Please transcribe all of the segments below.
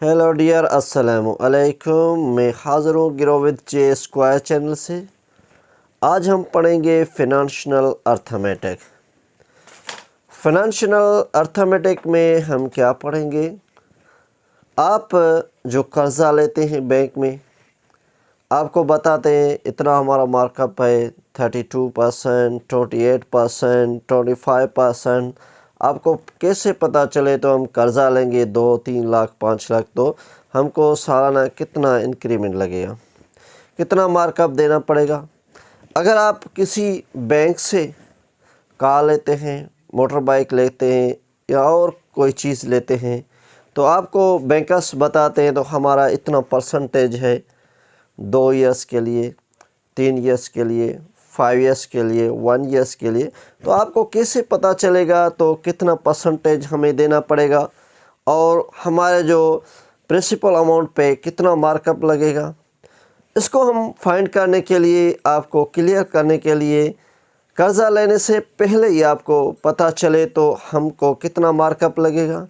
Hello dear, अस्सलामु अलैकुम। मैं हाज़िर हूँ गिरो विद जे स्क्वायर चैनल से। आज हम पढ़ेंगे फिनंशियल अर्थमेटिक। फिनंशियल अर्थमेटिक में हम क्या पढ़ेंगे? आप जो कर्ज़ा लेते हैं बैंक में, आपको बताते हैं इतना हमारा मार्कअप है 32%, 28%, 25%। आपको कैसे पता चले? तो हम कर्ज़ा लेंगे 2-3 लाख 5 लाख, तो हमको सालाना कितना इंक्रीमेंट लगेगा, कितना मार्कअप देना पड़ेगा। अगर आप किसी बैंक से कार लेते हैं, मोटर बाइक लेते हैं या और कोई चीज़ लेते हैं, तो आपको बैंकर्स बताते हैं तो हमारा इतना परसेंटेज है 2 ईयर्स के लिए, 3 ईयर्स के लिए, 5 ईयर्स के लिए, 1 ईयर्स के लिए। तो आपको कैसे पता चलेगा तो कितना परसेंटेज हमें देना पड़ेगा और हमारे जो प्रिंसिपल अमाउंट पे कितना मार्कअप लगेगा, इसको हम फाइंड करने के लिए, आपको क्लियर करने के लिए, कर्ज़ा लेने से पहले ही आपको पता चले तो हमको कितना मार्कअप लगेगा,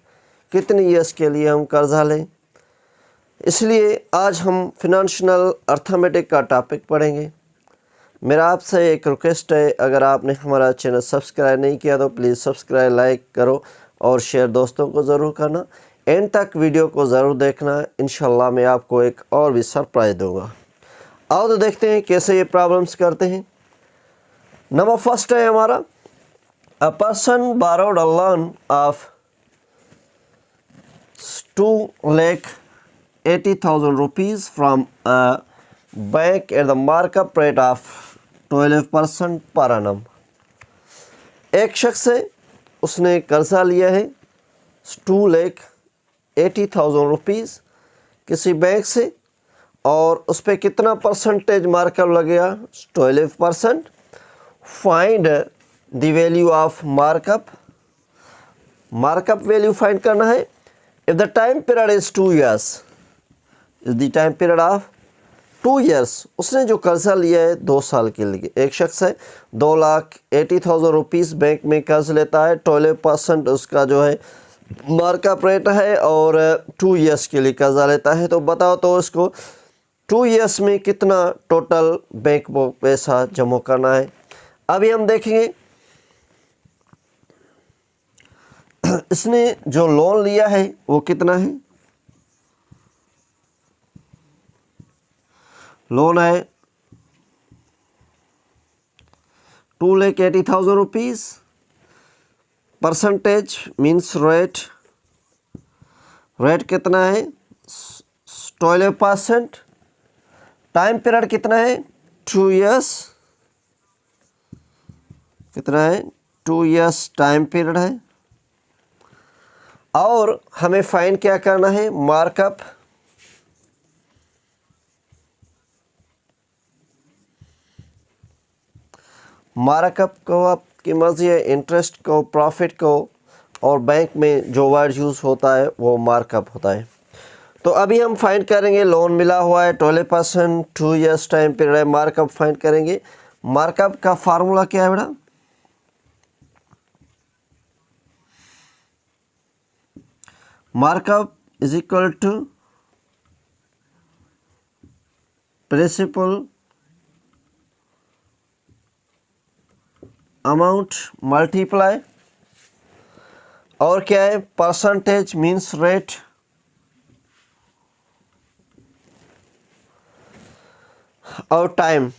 कितने ईयर्स के लिए हम कर्ज़ा लें। इसलिए आज हम फिनंशियल अर्थमेटिक का टॉपिक पढ़ेंगे। मेरा आपसे एक रिक्वेस्ट है, अगर आपने हमारा चैनल सब्सक्राइब नहीं किया तो प्लीज़ सब्सक्राइब, लाइक करो और शेयर दोस्तों को ज़रूर करना। एंड तक वीडियो को ज़रूर देखना, इंशाल्लाह मैं आपको एक और भी सरप्राइज दूंगा। आओ तो देखते हैं कैसे ये प्रॉब्लम्स करते हैं। नंबर फर्स्ट है हमारा, a person borrowed a loan of 2,80,000 rupees from a bank at the markup rate of 12% per annum। एक शख्स है, उसने कर्जा लिया है 2,80,000 रुपीज़ किसी बैंक से और उस पर कितना परसेंटेज मार्कअप लगेगा? 12%। Find the value of markup. Markup value find करना है। If the time period is 2 years, is the time period of 2 years. उसने जो कर्जा लिया है 2 साल के लिए। एक शख्स है 2,80,000 रुपीज़ बैंक में कर्ज लेता है, 12% उसका जो है मार्कअप रेट है और 2 ईयर्स के लिए कर्जा लेता है। तो बताओ तो इसको 2 ईयर्स में कितना टोटल बैंक को पैसा जमा करना है। अभी हम देखेंगे इसने जो लोन लिया है वो कितना है। लोन है 2,80,000 rupees. Percentage means rate, rate कितना है? 12%। टाइम पीरियड कितना है? 2 ईयर्स। कितना है? 2 ईयर्स टाइम पीरियड है। और हमें फाइंड क्या करना है? मार्कअप। मार्कअप को आपकी मर्जी है, इंटरेस्ट को, प्रॉफिट को, और बैंक में जो वर्ड यूज़ होता है वो मार्कअप होता है। तो अभी हम फाइंड करेंगे। लोन मिला हुआ है 12%, 2 ईयर्स टाइम पीरियड है, मार्कअप फाइंड करेंगे। मार्कअप का फार्मूला क्या है बेटा? Markup is equal to principal amount multiply, और क्या है? परसेंटेज मीन्स रेट, और टाइम।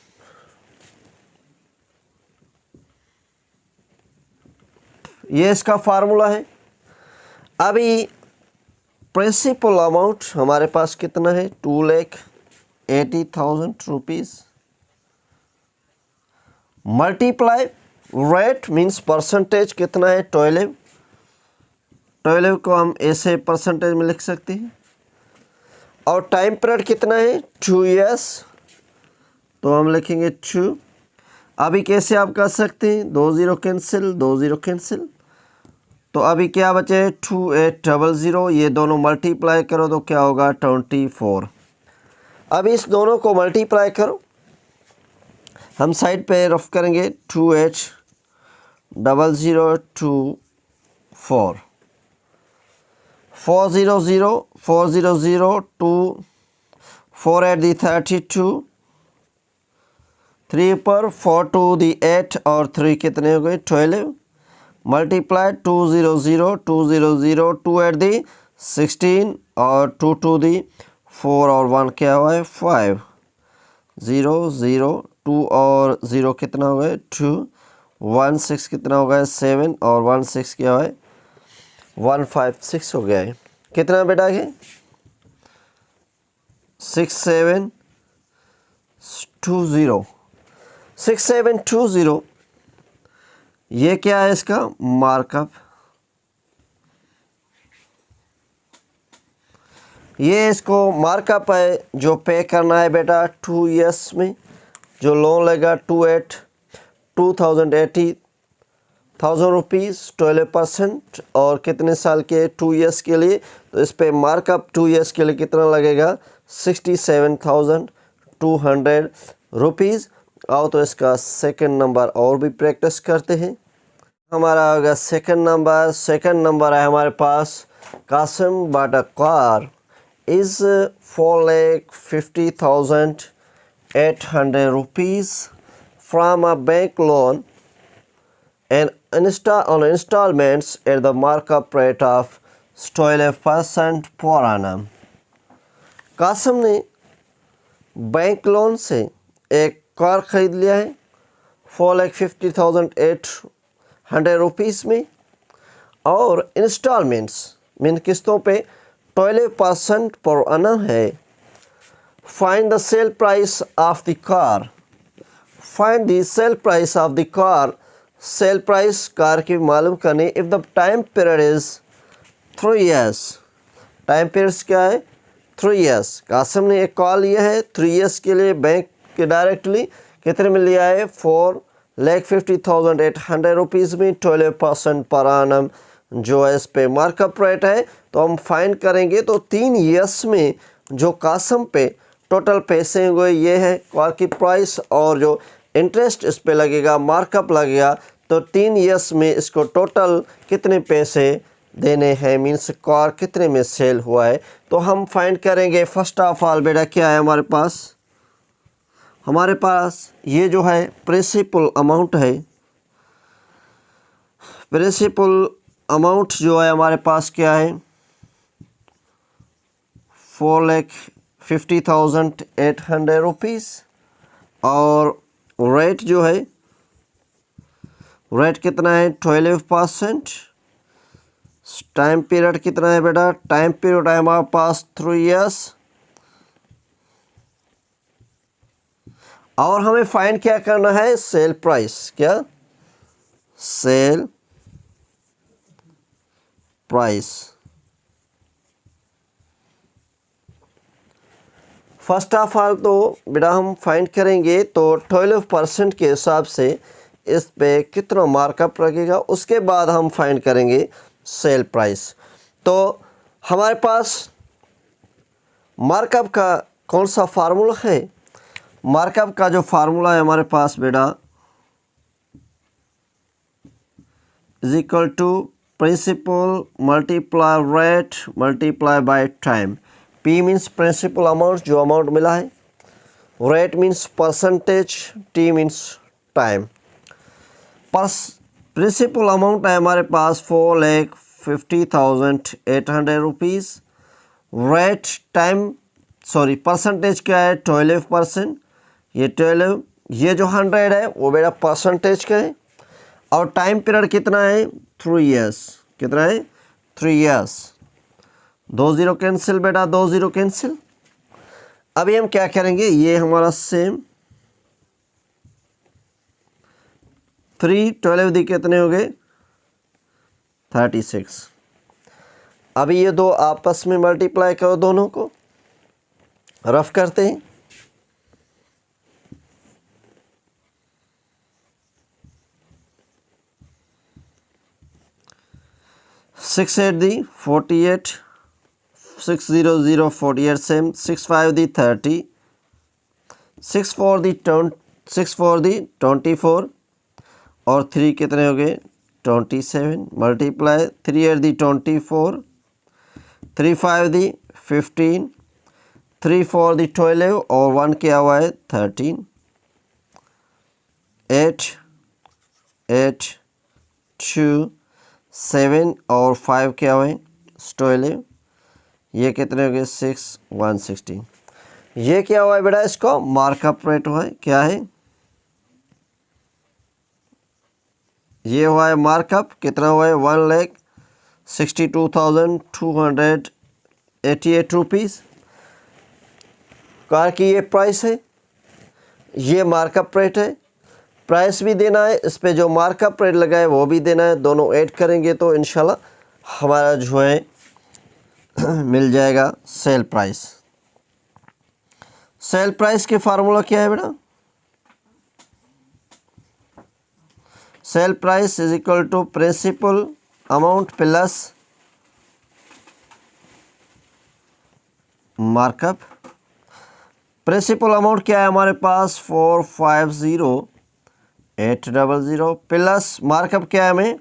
ये इसका फार्मूला है। अभी प्रिंसिपल अमाउंट हमारे पास कितना है? 2,80,000 rupees multiply rate means percentage कितना है? 12 को हम ऐसे परसेंटेज में लिख सकते हैं। और टाइम पीरियड कितना है? 2 ईयर्स, तो हम लिखेंगे 2। अभी कैसे आप कर सकते हैं? 2 0 कैंसिल, 2 0 कैंसिल, तो अभी क्या बचे? 2,800। ये दोनों मल्टीप्लाई करो तो क्या होगा? 24। अभी इस दोनों को मल्टीप्लाई करो, हम साइड पे रफ करेंगे। 2,800 2 4 4 0 0 400 2 4 8 दी 32 3 पर 4 2 दी 8 और 3 कितने हो गए 12 मल्टीप्लाई 200 200 2 8 दी 16 और 2 2 दी 4 और 1 क्या हुआ है 5 0 0 2 और 0 कितना हो गया 2 1 6 कितना हो गया 7 और 1 6 क्या है 1 5 6 हो गया है। कितना बेटा है 6 7 2 0 6 7 2 0 ये क्या है इसका मार्कअप। ये इसको मार्कअप है जो पे करना है बेटा 2 years में जो लोन लेगा 2080,000 रुपीज़ 12% और कितने साल के 2 years के लिए तो इस पे मार्कअप 2 years के लिए कितना लगेगा 67,200 रुपीज़। आओ तो इसका सेकंड नंबर और भी प्रैक्टिस करते हैं। हमारा होगा सेकंड नंबर है हमारे पास Qasim bought a car is 4,50,800 rupees from a bank loan and on installments at the markup rate of 12% per annum। Qasim ने बैंक लोन से एक कार खरीद लिया है 4,50,800 रुपीज़ में और इंस्टॉलमेंट्स मीन किस्तों पे 12% पर annum है। Find the sale price of the car. Find the sale price of the car. Sale price car की मालूम करनी if the time period is 3 years। Time period क्या है 3 years। कासिम ने एक कॉल लिया है 3 years के लिए बैंक के डायरेक्टली कितने में लिया है 4,50,800 रुपीज़ में 12% पर annum जो है इस पे मार्कअप रेट है। तो हम फाइंड करेंगे तो 3 years में जो कासिम पे टोटल पैसे हुए ये है कार की प्राइस और जो इंटरेस्ट इस पे लगेगा मार्कअप लगेगा तो 3 years में इसको टोटल कितने पैसे देने हैं मीन्स कार कितने में सेल हुआ है। तो हम फाइंड करेंगे फर्स्ट ऑफ ऑल बेटा क्या है हमारे पास ये जो है प्रिंसिपल अमाउंट है। प्रिंसिपल अमाउंट जो है हमारे पास क्या है 4,50,800 रुपीज़ और रेट जो है रेट कितना है 12%। टाइम पीरियड कितना है बेटा टाइम पीरियड है हमारे पास 3 years और हमें फाइंड क्या करना है सेल प्राइस। क्या sale price. First of all तो बेटा हम फाइंड करेंगे तो 12% के हिसाब से इस पे कितना मार्कअप लगेगा उसके बाद हम फाइंड करेंगे सेल प्राइस। तो हमारे पास मार्कअप का कौन सा फार्मूला है। मार्कअप का जो फार्मूला है हमारे पास बेटा is equal to principal multiply rate multiply by time. P means principal amount जो अमाउंट मिला है rate means percentage T means time. Principal amount है हमारे पास 4,50,800 रुपीज़। रेट टाइम परसेंटेज क्या है 12%। ये 12 ये जो 100 है वो बेटा परसेंटेज का है और टाइम पीरियड कितना है 3 years। कितना है 3 years। 2 0 कैंसिल बेटा 2 0 कैंसिल। अभी हम क्या करेंगे ये हमारा सेम 3 12 दी कितने हो गए 36। अभी ये दो आपस में मल्टीप्लाई करो दोनों को रफ करते हैं। 6 8 दी 48 6 0 0 48 सेम 6 5 दी 30 6 4 दी 24 और 3 कितने हो गए 27 multiply 3 8 the 24 3 5 the 15, 3 for the 12 और 1 क्या हुआ है 13, 8, 2, 7 और 5 क्या हुए 12, ये कितने हो गए 6, 116। ये क्या हुआ है बेटा, इसको मार्कअप रेट हुआ है, क्या है ये हुआ है मार्कअप, कितना हुआ है 1,62,288 रुपीज़ कार की ये प्राइस है, ये मार्कअप रेट है। प्राइस भी देना है, इस पे जो मार्कअप रेट लगा है वो भी देना है, दोनों ऐड करेंगे तो इंशाल्लाह हमारा जो है मिल जाएगा सेल प्राइस। सेल प्राइस के फार्मूला क्या है बेटा, sale price is equal to principal amount plus markup. Principal amount क्या है हमारे पास 450,800 प्लस मार्कअप क्या है हमें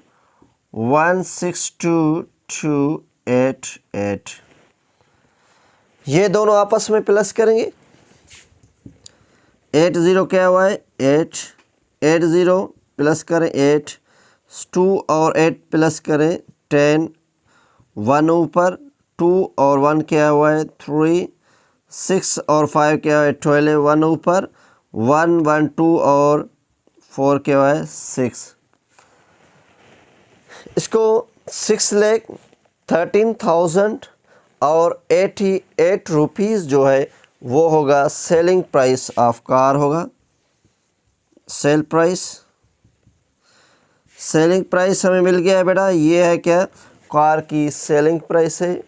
162,288। ये दोनों आपस में प्लस करेंगे, 80 क्या हुआ है 880 प्लस करें 8, 2 और 8 प्लस करें 10, 1 ऊपर 2 और 1 क्या हुआ है 3, 6 और 5 क्या है 12, 1 ऊपर 1, 1, 2 और 4 क्या है 6। इसको 6,13,000 और 88 रुपीज़ जो है वो होगा सेलिंग प्राइस ऑफ कार होगा। सेल प्राइस, सेलिंग प्राइस हमें मिल गया है बेटा, ये है क्या कार की सेलिंग प्राइस है।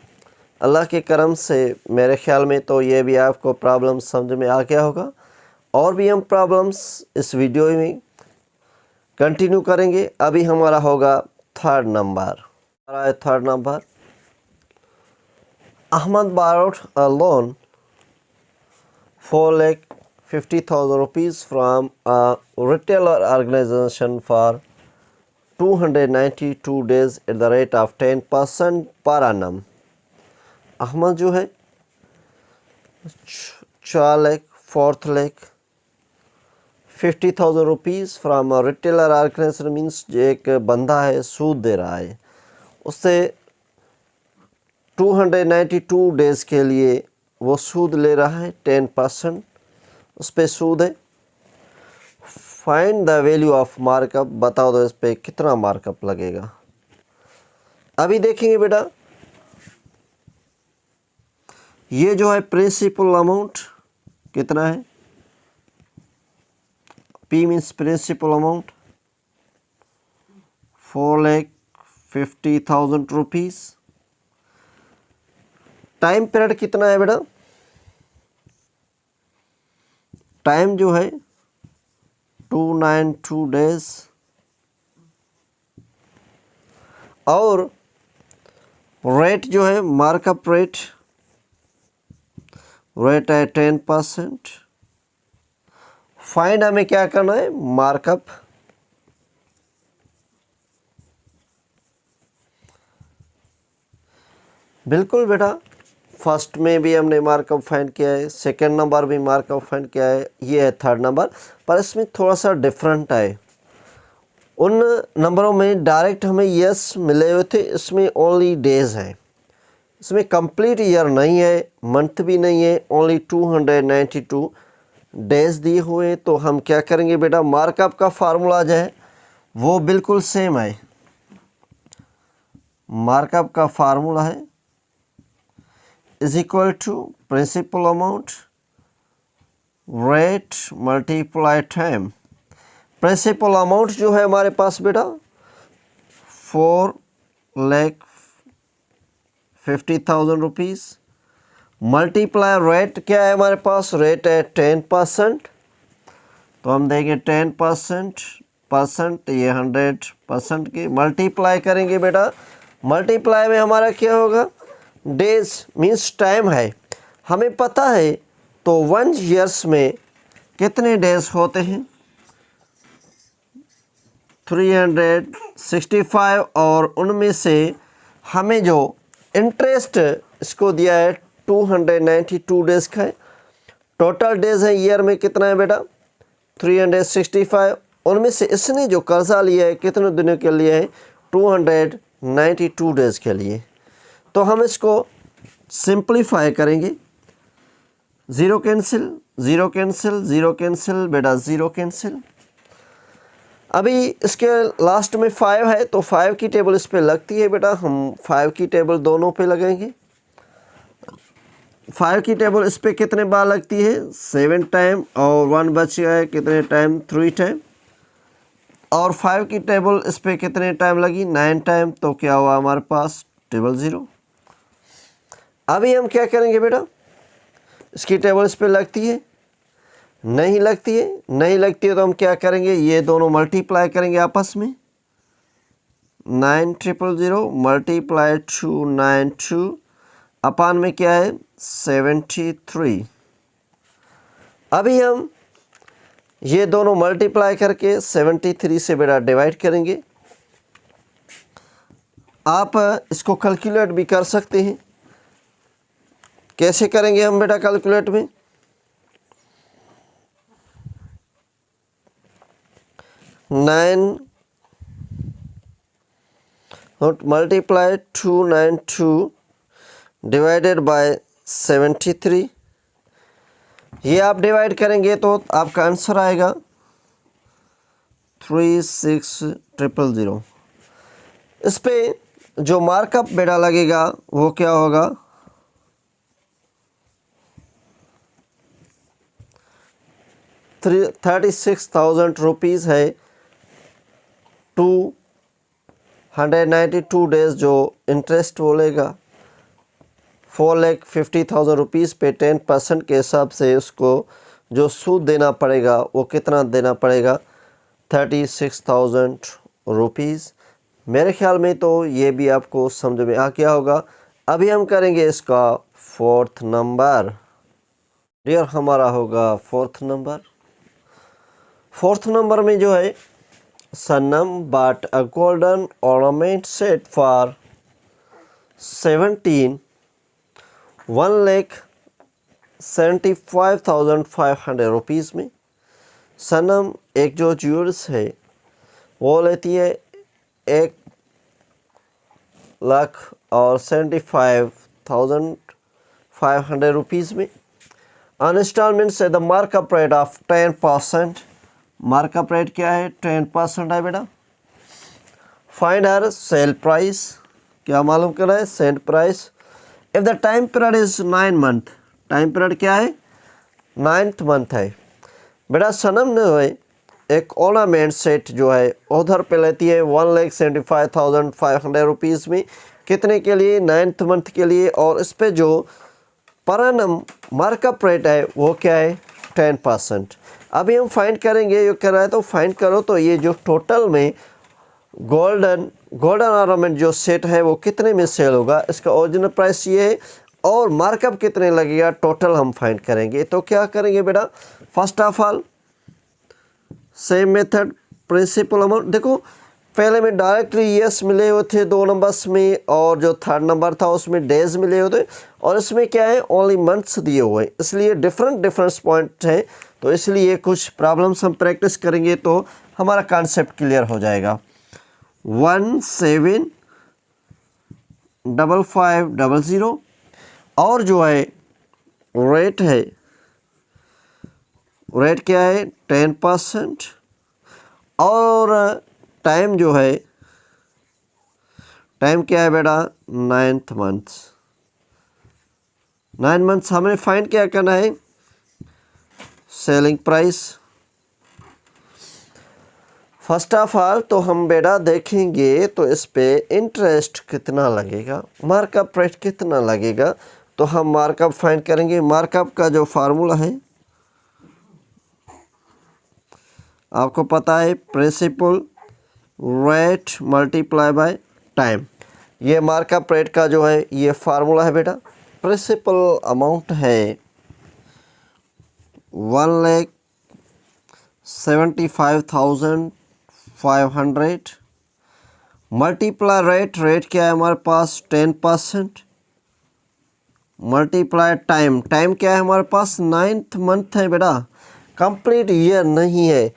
अल्लाह के करम से मेरे ख्याल में तो ये भी आपको प्रॉब्लम समझ में आ गया होगा, और भी हम प्रॉब्लम्स इस वीडियो में कंटिन्यू करेंगे। अभी हमारा होगा third number. Third number, Ahmed borrowed a loan 4,50,000 rupees from a retailer organization for 292 days at the rate of 10% per annum। Ahmed जो है 4,50,000 rupees from retailer organisation means एक बंदा है सूद दे रहा है, उससे 292 डेज़ के लिए वो सूद ले रहा है 10% उस पर सूद है। Find the value of markup, बताओ तो इस पर कितना मार्कअप लगेगा। अभी देखेंगे बेटा, ये जो है प्रिंसिपल अमाउंट कितना है, P means principal amount 4,50,000 rupees. Time period कितना है बेटा, टाइम जो है 292 डेज, और रेट जो है मार्कअप रेट है 10%। फाइंड हमें क्या करना है मार्कअप। बिल्कुल बेटा, फर्स्ट में भी हमने मार्कअप फाइंड किया है, सेकंड नंबर भी मार्कअप फाइंड किया है, ये है थर्ड नंबर, पर इसमें थोड़ा सा डिफरेंट है। उन नंबरों में डायरेक्ट हमें यस मिले हुए थे, इसमें ओनली डेज है, इसमें कंप्लीट ईयर नहीं है, मंथ भी नहीं है, ओनली 292 डेज दिए हुए। तो हम क्या करेंगे बेटा, मार्कअप का फार्मूला जो है वो बिल्कुल सेम है। मार्कअप का फार्मूला है is equal to principal amount rate multiply time. Principal amount जो है हमारे पास बेटा 4,50,000 रुपीज़, मल्टीप्लाई रेट क्या है हमारे पास, रेट है 10%, तो हम देंगे 10% ये 100% की मल्टीप्लाई करेंगे बेटा। मल्टीप्लाई में हमारा क्या होगा, डेज मीन्स टाइम है, हमें पता है। तो 1 ईयर्स में कितने डेज होते हैं 365, और उनमें से हमें जो इंटरेस्ट इसको दिया है 292 डेज का है। टोटल डेज है ईयर में कितना है बेटा 365। उनमें से इसने जो कर्जा लिया है कितने दिनों के लिए है 292 डेज के लिए। तो हम इसको सिंप्लीफाई करेंगे, zero cancel zero cancel zero cancel बेटा ज़ीरो कैंसिल। अभी इसके लास्ट में 5 है तो 5 की टेबल इस पे लगती है बेटा, हम 5 की टेबल दोनों पे लगाएंगे। 5 की टेबल इस पे कितने बार लगती है 7 टाइम, और 1 बच गया है कितने टाइम 3 टाइम, और 5 की टेबल इस पे कितने टाइम लगी 9 टाइम। तो क्या हुआ हमारे पास टेबल 0। अभी हम क्या करेंगे बेटा, इसकी टेबल इस पे लगती है नहीं लगती है, नहीं लगती है तो हम क्या करेंगे, ये दोनों मल्टीप्लाई करेंगे आपस में। 9000 मल्टीप्लाई 292 अपान में क्या है 73। अभी हम ये दोनों मल्टीप्लाई करके 73 से बेटा डिवाइड करेंगे। आप इसको कैलकुलेट भी कर सकते हैं। कैसे करेंगे हम बेटा कैलकुलेट में, 9 मल्टीप्लाई 292 डिवाइडेड बाय 73। ये आप डिवाइड करेंगे तो आपका आंसर आएगा 36000। इस पे जो मार्कअप बेटा लगेगा वो क्या होगा 36,000 रुपीज़ है। 292 डेज जो इंटरेस्ट बोलेगा 4,50,000 रुपीज़ पे 10% के हिसाब से उसको जो सूद देना पड़ेगा वो कितना देना पड़ेगा 36,000 रुपीज़। मेरे ख्याल में तो ये भी आपको समझ में आ गया होगा। अभी हम करेंगे इसका 4th नंबर। डियर हमारा होगा 4th नंबर। 4th नंबर में जो है सनम bought a golden ornament set for 1,75,500 rupees में। सनम एक जो ज्वेलर्स है वो लेती है 1,75,500 रुपीज़ में। इंस्टॉलमेंट से the markup rate of 10%। Markup rate क्या है 10% है बेटा। फाइंड हर सेल प्राइस, क्या मालूम करना है sale price. If the time period is 9 month, time period क्या है 9th मंथ है बेटा। सनम ने एक ऑर्नामेंट सेट जो है उधर पे लेती है 1,75,500 रुपीज़ में। कितने के लिए 9th मंथ के लिए। और इस पे जो पर एनम मार्कअप रेट है वो क्या है 10%। अभी हम फाइंड करेंगे, ये कह रहा है तो फाइंड करो। तो ये जो टोटल में गोल्डन ऑर्नामेंट जो सेट है वो कितने में सेल होगा, इसका ओरिजिनल प्राइस ये है और मार्कअप कितने लगेगा टोटल हम फाइंड करेंगे। तो क्या करेंगे बेटा, first of all same method principal amount. देखो पहले में डायरेक्टली ईयर्स मिले हुए थे 2 नंबर्स में, और जो 3rd नंबर था उसमें डेज मिले हुए थे, और इसमें क्या है ओनली मंथ्स दिए हुए हैं, इसलिए डिफरेंट पॉइंट हैं। तो इसलिए कुछ प्रॉब्लम्स हम प्रैक्टिस करेंगे तो हमारा कॉन्सेप्ट क्लियर हो जाएगा। 175500 और जो है रेट है, रेट क्या है 10%, और टाइम जो है टाइम क्या है बेटा 9th मंथ्स। 9 मंथ्स हमें फाइंड क्या करना है selling price. First of all तो हम बेटा देखेंगे तो इस पे इंटरेस्ट कितना लगेगा, मार्कअप रेट कितना लगेगा। तो हम मार्कअप फाइंड करेंगे। मार्कअप का जो फार्मूला है आपको पता है principal rate multiply by time. ये मार्कअप रेट का जो है ये फार्मूला है बेटा। प्रिंसिपल अमाउंट है 1,75,500 मल्टीप्लाई रेट क्या है हमारे पास 10%, मल्टीप्लाई टाइम, टाइम क्या है हमारे पास 9th मंथ है बेटा, कंप्लीट ईयर नहीं है।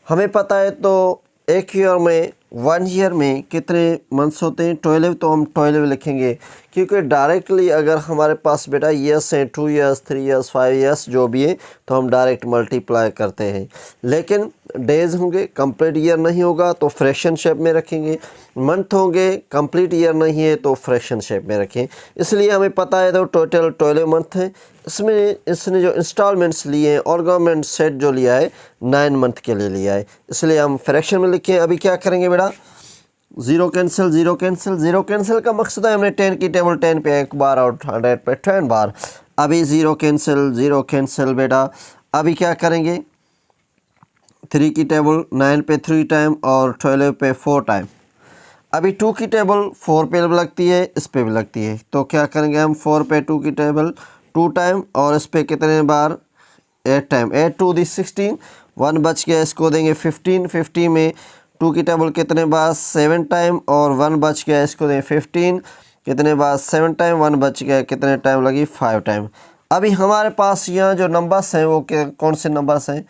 हमें पता है तो एक ईयर में 1 ईयर में कितने मंथ्स होते हैं 12, तो हम 12 लिखेंगे, क्योंकि डायरेक्टली अगर हमारे पास बेटा ईयर्स हैं 2 ईयर्स 3 ईयर्स 5 ईयर्स जो भी है तो हम डायरेक्ट मल्टीप्लाई करते हैं। लेकिन डेज होंगे कंप्लीट ईयर नहीं होगा तो फ्रैक्शन शेप में रखेंगे, मंथ होंगे कंप्लीट ईयर नहीं है तो फ्रैक्शन शेप में रखें। इसलिए हमें पता है तो टोटल 12 मंथ है। इसमें इसने जो इंस्टॉलमेंट्स लिए हैं और गवर्नमेंट सेट जो लिया है 9 मंथ के लिए लिया है, इसलिए हम फ्रैक्शन में लिखें। अभी क्या करेंगे बेटा, zero cancel zero cancel, zero cancel का मकसद है हमने 10 की टेबल 10 पे एक बार और 100 पे 10 बार। अभी ज़ीरो कैंसिल बेटा। अभी क्या करेंगे 3 की टेबल 9 पे 3 टाइम और 12 पे 4 टाइम। अभी 2 की टेबल 4 पे भी लगती है, इस पे भी लगती है, तो क्या करेंगे हम 4 पे 2 की टेबल 2 टाइम और इस पे कितने बार 8 टाइम। 8 2 दी 16, 1 बच गया, इसको देंगे 15। 50 में 2 की टेबल कितने बार 7 टाइम और 1 बच गया, इसको देंगे 15, कितने बार 7 टाइम, 1 बच गया, कितने टाइम लगी 5 टाइम। अभी हमारे पास यहाँ जो नंबर्स हैं वो कौन से नंबर्स हैं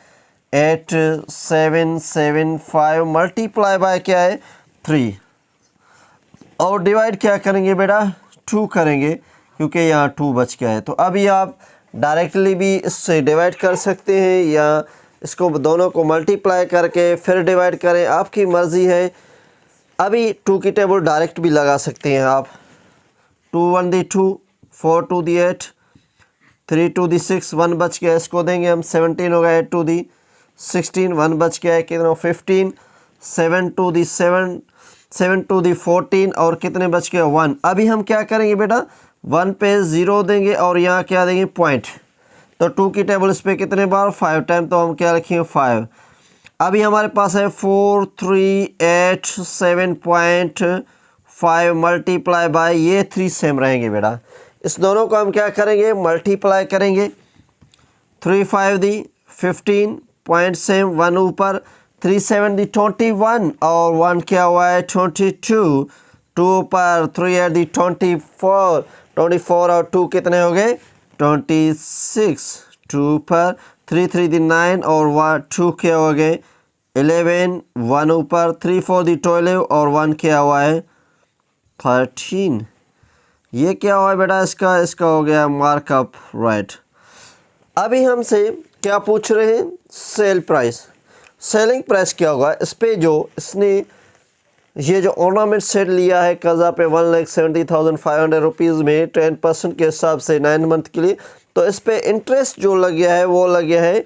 8 7 7 5 मल्टीप्लाई बाय क्या है 3 और डिवाइड क्या करेंगे बेटा 2 करेंगे, क्योंकि यहाँ 2 बच गया है। तो अभी आप डायरेक्टली भी इससे डिवाइड कर सकते हैं या इसको दोनों को मल्टीप्लाई करके फिर डिवाइड करें, आपकी मर्ज़ी है। अभी 2 की टेबल डायरेक्ट भी लगा सकते हैं आप। 2 1 दी 2, 4 2 दी 8, 3 2 दी 6, 1 बच गया, इसको देंगे हम 17 हो गया, 8 2 दी 16, 1 बच गया है, कितना 15, 7 2 दी 7, 7 2 दी 14 और कितने बच गए 1। अभी हम क्या करेंगे बेटा 1 पे 0 देंगे और यहाँ क्या देंगे पॉइंट, तो 2 की टेबल इस पे कितने बार 5 टाइम, तो हम क्या रखेंगे 5। अभी हमारे पास है 4 3 8 7.5 मल्टीप्लाई बाय ये 3 सेम रहेंगे बेटा। इस दोनों को हम क्या करेंगे मल्टीप्लाई करेंगे, 3 5 दी 15 पॉइंट सेम, 1 ऊपर, 3 7 दी 21 और 1 क्या हुआ है 22, 2 पर 3 8 दी 24, 24 और 2 कितने हो गए 26, 2 पर 3 3 दी 9 और 2 क्या हो गए 11, 1 ऊपर, 3 4 दी 12 और 1 क्या हुआ है 13। ये क्या हुआ है बेटा इसका हो गया मार्कअप राइट। अभी हमसे क्या पूछ रहे हैं सेल प्राइस, सेलिंग प्राइस क्या होगा इस पे, जो इसने ये जो ऑर्नामेंट सेट लिया है कर्जा पे 1,70,500 रुपीज़ में 10% के हिसाब से 9 मंथ के लिए, तो इस पे इंटरेस्ट जो लग गया है वो लग गया है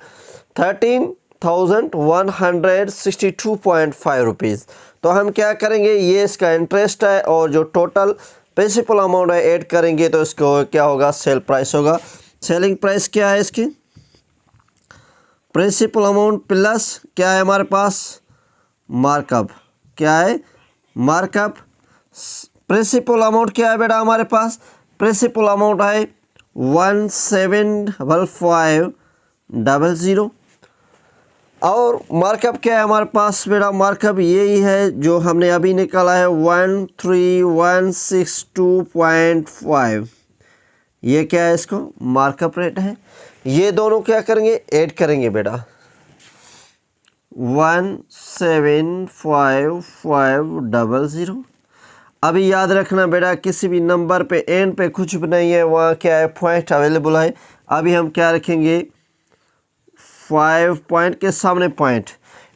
13,162.5 रुपीज़। तो हम क्या करेंगे ये इसका इंटरेस्ट है और जो टोटल प्रिंसिपल अमाउंट है ऐड करेंगे तो इसको क्या होगा सेल प्राइस होगा। सेलिंग प्राइस क्या है इसकी प्रिंसिपल अमाउंट प्लस क्या है हमारे पास मार्कअप, क्या है मार्कअप। प्रिंसिपल अमाउंट क्या है बेटा हमारे पास प्रिंसिपल अमाउंट है 1,755,000 और मार्कअप क्या है हमारे पास बेटा मार्कअप यही है जो हमने अभी निकाला है 13,162.5। ये क्या है इसको मार्कअप रेट है। ये दोनों क्या करेंगे ऐड करेंगे बेटा 1,755,000। अभी याद रखना बेटा किसी भी नंबर पे एंड पे कुछ भी नहीं है, वहाँ क्या है पॉइंट अवेलेबल है। अभी हम क्या रखेंगे 5 पॉइंट के सामने पॉइंट।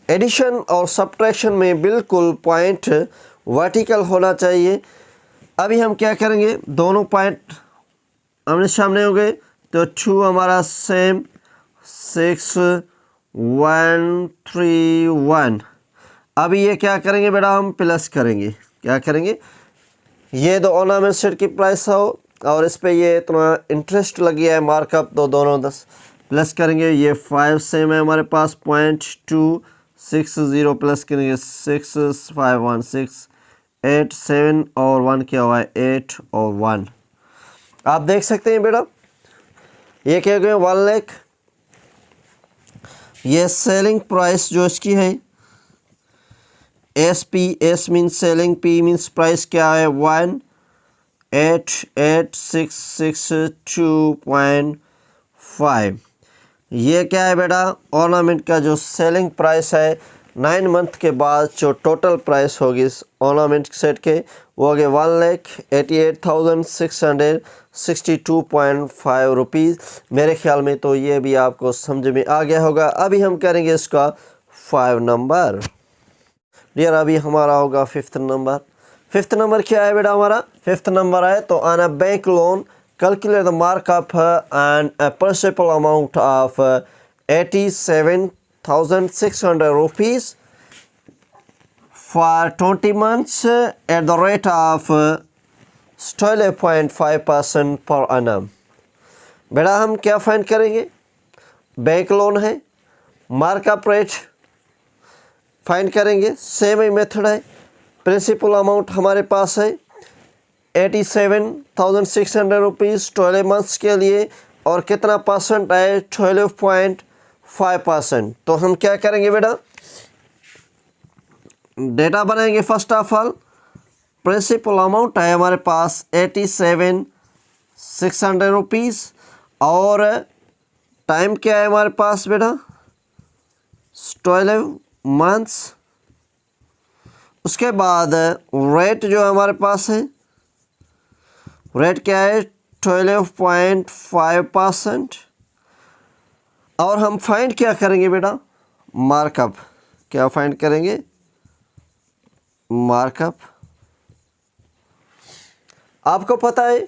एडिशन और सब्ट्रैक्शन में बिल्कुल पॉइंट वर्टिकल होना चाहिए। अभी हम क्या करेंगे दोनों पॉइंट आमने सामने हो गए तो 2 हमारा सेम 6,131। अभी ये क्या करेंगे बेटा हम प्लस करेंगे, क्या करेंगे ये दो ऑर्नामेंट सेट की प्राइस हो और इस पे ये इतना इंटरेस्ट लग गया है मार्कअप, तो दोनों 10 प्लस करेंगे। ये 5 सेम है हमारे पास 0.260 प्लस करेंगे 6,516 8 7 और 1 क्या हुआ है 8 और 1। आप देख सकते हैं बेटा ये क्या गए 1 लाख। ये सेलिंग प्राइस जो इसकी है S P, S means selling, P means price क्या है 1, 88,662.5। ये क्या है बेटा, ऑर्नामेंट का जो सेलिंग प्राइस है 9 मंथ के बाद जो टोटल प्राइस होगी इस ऑर्नामेंट सेट के वो होगी 1,88,662.5 रुपीज़। मेरे ख्याल में तो ये भी आपको समझ में आ गया होगा। अभी हम करेंगे इसका 5 नंबर। डियर अभी हमारा होगा 5th नंबर। 5th नंबर क्या है बेटा हमारा, 5th नंबर है तो on a bank loan calculate the markup and a principal amount of 87,600 rupees for 20 months at the rate of 12.5% per annum। बेटा हम क्या फाइंड करेंगे, बैंक लोन है, मार्कअप रेट फाइंड करेंगे, सेम ही मेथड है। Principal amount हमारे पास है 87,600 rupees 12 months के लिए और कितना परसेंट है 12.5%। तो हम क्या करेंगे बेटा, डेटा बनाएंगे। First of all principal amount है हमारे पास 87,600 रुपीज़ और टाइम क्या है हमारे पास बेटा 12 मंथ्स। उसके बाद रेट जो हमारे पास है, रेट क्या है 12.5% और हम फाइंड क्या करेंगे बेटा, मार्कअप। क्या फाइंड करेंगे, मार्कअप। आपको पता है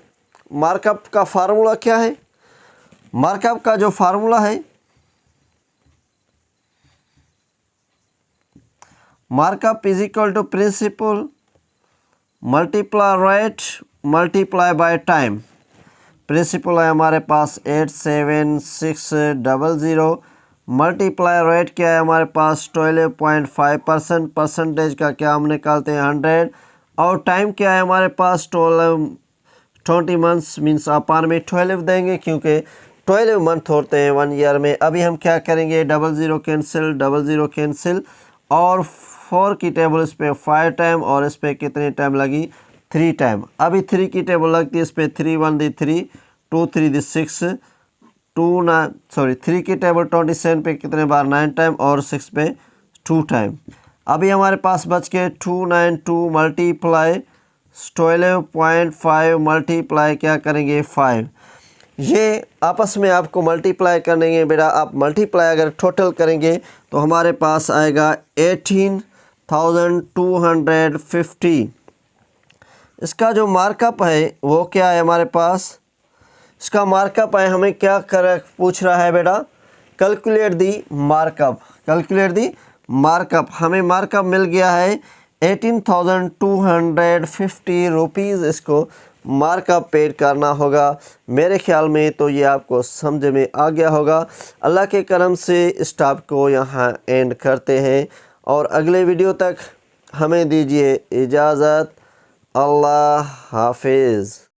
मार्कअप का फार्मूला क्या है, मार्कअप का जो फार्मूला है, markup is equal to principal multiply rate multiply by time. Principal है हमारे पास 87,600 मल्टीप्लाई रेट क्या है हमारे पास 12.5%, परसेंटेज का क्या हम निकालते हैं 100 और टाइम क्या है हमारे पास 20 मंथ्स मीन्स अपान में 12 देंगे क्योंकि 12 मंथ होते हैं 1 ईयर में। अभी हम क्या करेंगे 00 कैंसिल और 4 की टेबल इस पर 5 टाइम और इस पर कितनी टाइम लगी 3 टाइम। अभी 3 की टेबल लगती है इस पर 3 1 दी 3 2 3 दी 6 3 की टेबल 27 पे कितने बार 9 टाइम और 6 पे 2 टाइम। अभी हमारे पास बच के 292 मल्टीप्लाई 12.5 मल्टीप्लाई क्या करेंगे 5। ये आपस में आपको मल्टीप्लाई करेंगे बेटा, आप मल्टीप्लाई अगर टोटल करेंगे तो हमारे पास आएगा 18,250। इसका जो मार्कअप है वो क्या है हमारे पास, इसका मार्कअप है, हमें क्या कर पूछ रहा है बेटा, calculate the markup. Calculate the markup, हमें मार्कअप मिल गया है 18,250 रुपीज़। इसको मार्कअप पेड करना होगा। मेरे ख्याल में तो ये आपको समझ में आ गया होगा। अल्लाह के करम से इस टॉप को यहाँ एंड करते हैं और अगले वीडियो तक हमें दीजिए इजाज़त। अल्लाह हाफिज़।